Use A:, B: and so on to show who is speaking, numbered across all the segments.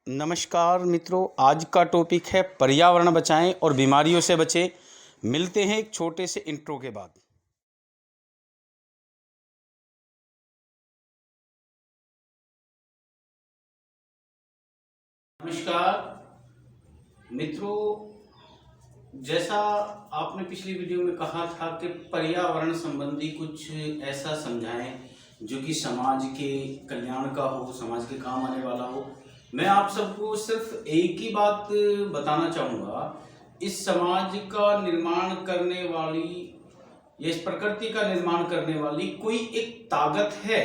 A: नमस्कार मित्रों, आज का टॉपिक है पर्यावरण बचाएं और बीमारियों से बचें। मिलते हैं एक छोटे से इंट्रो के बाद। नमस्कार मित्रों, जैसा आपने पिछली वीडियो में कहा था कि पर्यावरण संबंधी कुछ ऐसा समझाएं जो कि समाज के कल्याण का हो, समाज के काम आने वाला हो। मैं आप सबको सिर्फ एक ही बात बताना चाहूँगा, इस समाज का निर्माण करने वाली, इस प्रकृति का निर्माण करने वाली कोई एक ताकत है।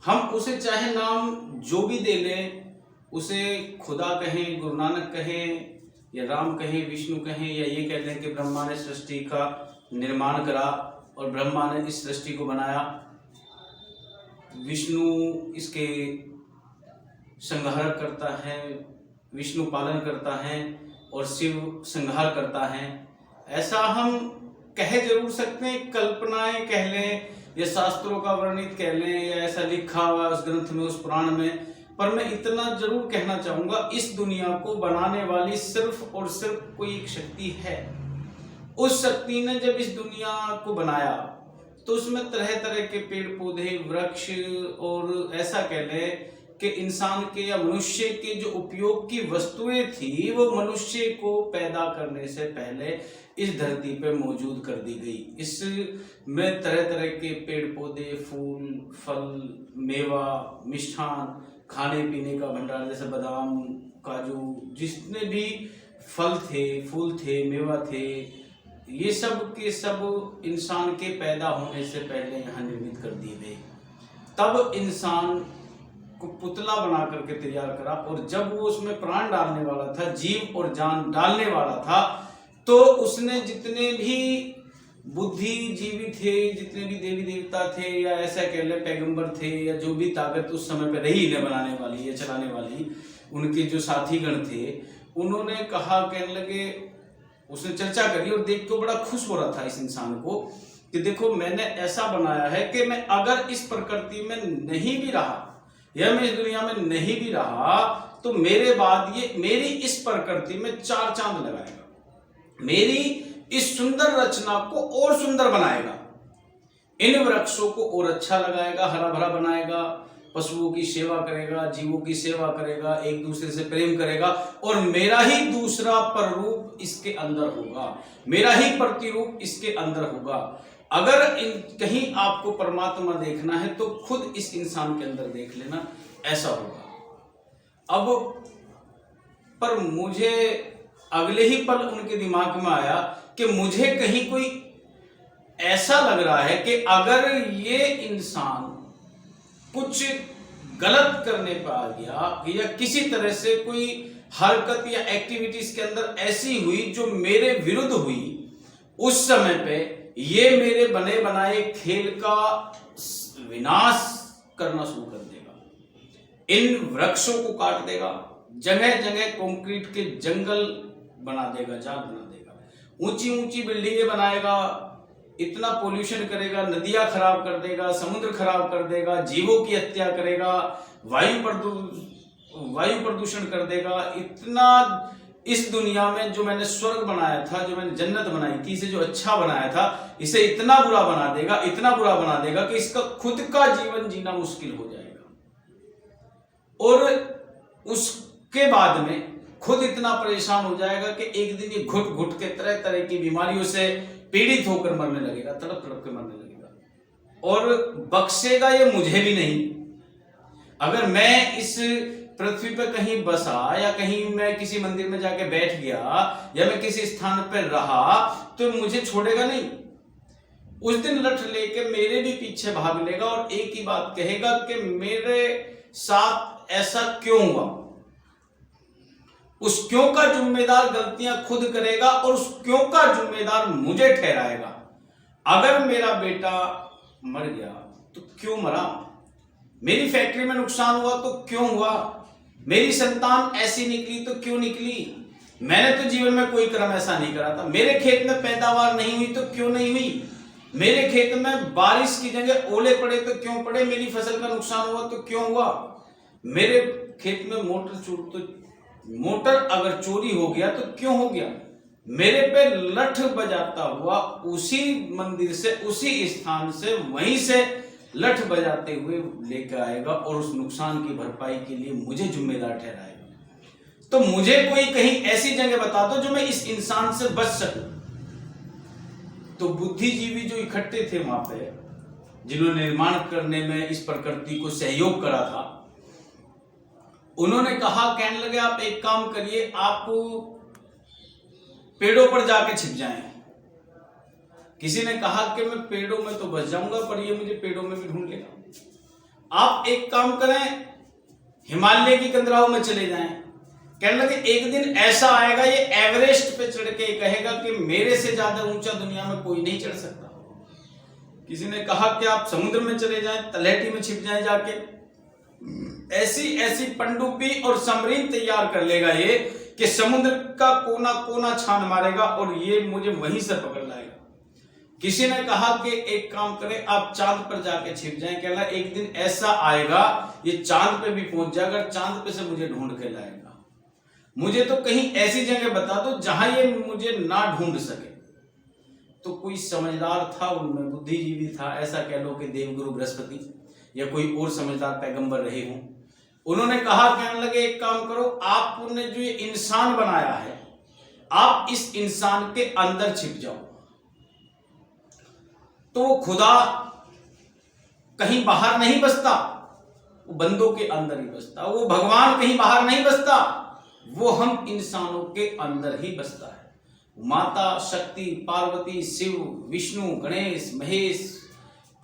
A: हम उसे चाहे नाम जो भी दे लें, उसे खुदा कहें, गुरु नानक कहें, या राम कहें, विष्णु कहें, या ये कह दें कि ब्रह्मा ने सृष्टि का निर्माण करा और ब्रह्मा ने इस सृष्टि को बनाया, विष्णु इसके संहार करता है, विष्णु पालन करता है और शिव संहार करता है। ऐसा हम कह जरूर सकते हैं, कल्पनाएं कह लें या शास्त्रों का वर्णित कह लें या ऐसा लिखा हुआ उस ग्रंथ में, उस पुराण में, पर मैं इतना जरूर कहना चाहूंगा, इस दुनिया को बनाने वाली सिर्फ और सिर्फ कोई एक शक्ति है। उस शक्ति ने जब इस दुनिया को बनाया तो उसमें तरह तरह के पेड़ पौधे, वृक्ष और ऐसा कह लें कि इंसान के या मनुष्य के जो उपयोग की वस्तुएं थी, वो मनुष्य को पैदा करने से पहले इस धरती पे मौजूद कर दी गई। इसमें तरह तरह के पेड़ पौधे, फूल, फल, मेवा, मिष्ठान, खाने पीने का भंडार, जैसे बादाम, काजू, जितने भी फल थे, फूल थे, मेवा थे, ये सब के सब इंसान के पैदा होने से पहले यहाँ निर्मित कर दिए गए। तब इंसान को पुतला बना करके तैयार करा और जब वो उसमें प्राण डालने वाला था, जीव और जान डालने वाला था, तो उसने जितने भी बुद्धिजीवी थे, जितने भी देवी देवता थे या ऐसा कह ले पैगंबर थे या जो भी ताकत उस समय पे रही इन्हें बनाने वाली या चलाने वाली, उनके जो साथीगण थे, उन्होंने कहा, कहने लगे, उसने चर्चा करी और देख के बड़ा खुश हो रहा था इस इंसान को कि देखो मैंने ऐसा बनाया है कि मैं अगर इस प्रकृति में नहीं भी रहा या मैं इस दुनिया में नहीं भी रहा तो मेरे बाद ये मेरी इस प्रकृति में चार चांद लगाएगा, मेरी इस सुंदर रचना को और सुंदर बनाएगा, इन वृक्षों को और अच्छा लगाएगा, हरा भरा बनाएगा, पशुओं की सेवा करेगा, जीवों की सेवा करेगा, एक दूसरे से प्रेम करेगा और मेरा ही दूसरा पररूप इसके अंदर होगा, मेरा ही प्रतिरूप इसके अंदर होगा। अगर कहीं आपको परमात्मा देखना है तो खुद इस इंसान के अंदर देख लेना, ऐसा होगा। अब पर मुझे अगले ही पल उनके दिमाग में आया कि मुझे कहीं कोई ऐसा लग रहा है कि अगर ये इंसान कुछ गलत करने पर आ गया या किसी तरह से कोई हरकत या एक्टिविटीज के अंदर ऐसी हुई जो मेरे विरुद्ध हुई, उस समय पे ये मेरे बने बनाए खेल का विनाश करना शुरू कर देगा, इन वृक्षों को काट देगा, जगह जगह कंक्रीट के जंगल बना देगा, जाल बना देगा, ऊंची ऊंची बिल्डिंगें बनाएगा, इतना पोल्यूशन करेगा, नदियां खराब कर देगा, समुद्र खराब कर देगा, जीवों की हत्या करेगा, वायु प्रदूषण कर देगा। इतना इस दुनिया में जो मैंने स्वर्ग बनाया था, जो मैंने जन्नत बनाई थी, इसे जो अच्छा बनाया था, इसे इतना बुरा बना देगा, इतना बुरा बना देगा कि इसका खुद का जीवन जीना मुश्किल हो जाएगा और उसके बाद में खुद इतना परेशान हो जाएगा कि एक दिन ये घुट घुट के तरह तरह की बीमारियों से पीड़ित होकर मरने लगेगा, तड़प तड़प के मरने लगेगा और बख्शेगा ये मुझे भी नहीं। अगर मैं इस पृथ्वी पर कहीं बसा या कहीं मैं किसी मंदिर में जाके बैठ गया या मैं किसी स्थान पर रहा तो मुझे छोड़ेगा नहीं, उस दिन लठ लेके मेरे भी पीछे भाग लेगा और एक ही बात कहेगा कि मेरे साथ ऐसा क्यों हुआ। उस क्यों का जिम्मेदार गलतियां खुद करेगा और उस क्यों का जिम्मेदार मुझे ठहराएगा। अगर मेरा बेटा मर गया तो क्यों मरा, मेरी फैक्ट्री में नुकसान हुआ तो क्यों हुआ, मेरी संतान ऐसी निकली तो क्यों निकली, मैंने तो जीवन में कोई कर्म ऐसा नहीं करा था, मेरे खेत में पैदावार नहीं हुई तो क्यों नहीं हुई, मेरे खेत में बारिश की जगह ओले पड़े तो क्यों पड़े, मेरी फसल का नुकसान हुआ तो क्यों हुआ, मेरे खेत में मोटर अगर चोरी हो गया तो क्यों हो गया? मेरे पे लठ बजाता हुआ उसी मंदिर से, उसी स्थान से, वहीं से लठ बजाते हुए लेकर आएगा और उस नुकसान की भरपाई के लिए मुझे जिम्मेदार ठहराएगा। तो मुझे कोई कहीं ऐसी जगह बता दो जो मैं इस इंसान से बच सकूं। तो बुद्धिजीवी जो इकट्ठे थे वहां पे, जिन्होंने निर्माण करने में इस प्रकृति को सहयोग करा था, उन्होंने कहा, कहने लगे आप एक काम करिए, आप पेड़ों पर जाके छिप जाएं। किसी ने कहा कि मैं पेड़ों में तो बच जाऊंगा पर ये मुझे पेड़ों में भी ढूंढ लेगा। आप एक काम करें, हिमालय की कंदराओं में चले जाएं। कहने लगे एक दिन ऐसा आएगा ये एवरेस्ट पे चढ़ के कहेगा कि मेरे से ज्यादा ऊंचा दुनिया में कोई नहीं चढ़ सकता। किसी ने कहा कि आप समुद्र में चले जाएं, तलहटी में छिप जाएं जाके। ऐसी ऐसी पनडुब्बी और सबमरीन तैयार कर लेगा ये कि समुद्र का कोना कोना छान मारेगा और ये मुझे वहीं से पकड़ लाएगा। किसी ने कहा कि एक काम करें, आप चांद पर जाके छिप जाएं। कहला एक दिन ऐसा आएगा ये चांद पे भी पहुंच जाएगा, चांद पे से मुझे ढूंढ के लाएगा। मुझे तो कहीं ऐसी जगह बता दो जहां ये मुझे ना ढूंढ सके। तो कोई समझदार था उनमें, बुद्धिजीवी था, ऐसा कह लो कि देवगुरु बृहस्पति या कोई और समझदार पैगंबर रहे हों। उन्होंने कहा, कहने लगे एक काम करो, आपने जो ये इंसान बनाया है, आप इस इंसान के अंदर छिप जाओ। तो वो खुदा कहीं बाहर नहीं बसता, वो बंदों के अंदर ही बसता। वो भगवान कहीं बाहर नहीं बसता, वो हम इंसानों के अंदर ही बसता है। माता शक्ति, पार्वती, शिव, विष्णु, गणेश, महेश,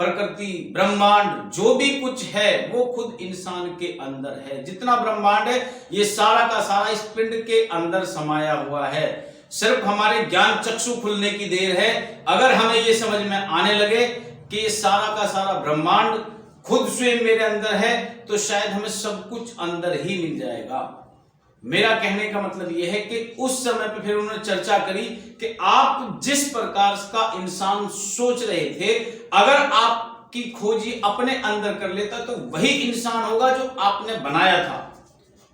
A: प्रकृति, ब्रह्मांड, जो भी कुछ है वो खुद इंसान के अंदर है। जितना ब्रह्मांड है ये सारा का सारा इस पिंड के अंदर समाया हुआ है। सिर्फ हमारे ज्ञान चक्षु खुलने की देर है। अगर हमें ये समझ में आने लगे कि ये सारा का सारा ब्रह्मांड खुद स्वयं मेरे अंदर है, तो शायद हमें सब कुछ अंदर ही मिल जाएगा। मेरा कहने का मतलब यह है कि उस समय पे फिर उन्होंने चर्चा करी कि आप जिस प्रकार का इंसान सोच रहे थे, अगर आपकी खोजी अपने अंदर कर लेता तो वही इंसान होगा जो आपने बनाया था।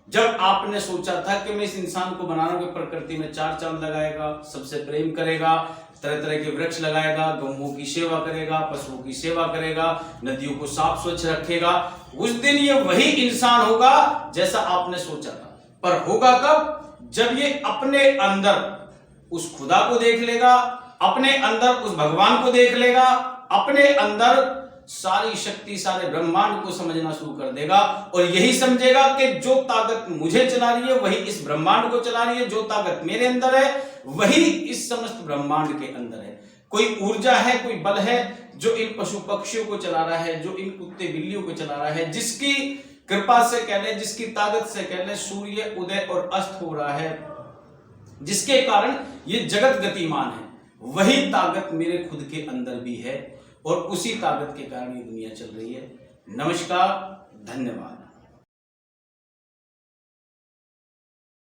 A: जब आपने सोचा था कि मैं इस इंसान को बना रहा हूं, प्रकृति में 4 चांद लगाएगा, सबसे प्रेम करेगा, तरह तरह के वृक्ष लगाएगा, गौओं की सेवा करेगा, पशुओं की सेवा करेगा, नदियों को साफ स्वच्छ रखेगा, उस दिन ये वही इंसान होगा जैसा आपने सोचा था। पर होगा कब? जब ये अपने अंदर उस खुदा को देख लेगा, अपने अंदर उस भगवान को देख लेगा, अपने अंदर सारी शक्ति, सारे ब्रह्मांड को समझना शुरू कर देगा और यही समझेगा कि जो ताकत मुझे चला रही है वही इस ब्रह्मांड को चला रही है, जो ताकत मेरे अंदर है वही इस समस्त ब्रह्मांड के अंदर है। कोई ऊर्जा है, कोई बल है जो इन पशु पक्षियों को चला रहा है, जो इन कुत्ते बिल्लियों को चला रहा है, जिसकी कृपा से कह ले, जिसकी ताकत से कह ले, सूर्य उदय और अस्त हो रहा है, जिसके कारण ये जगत गतिमान है, वही ताकत मेरे खुद के अंदर भी है और उसी ताकत के कारण ये दुनिया चल रही है। नमस्कार, धन्यवाद।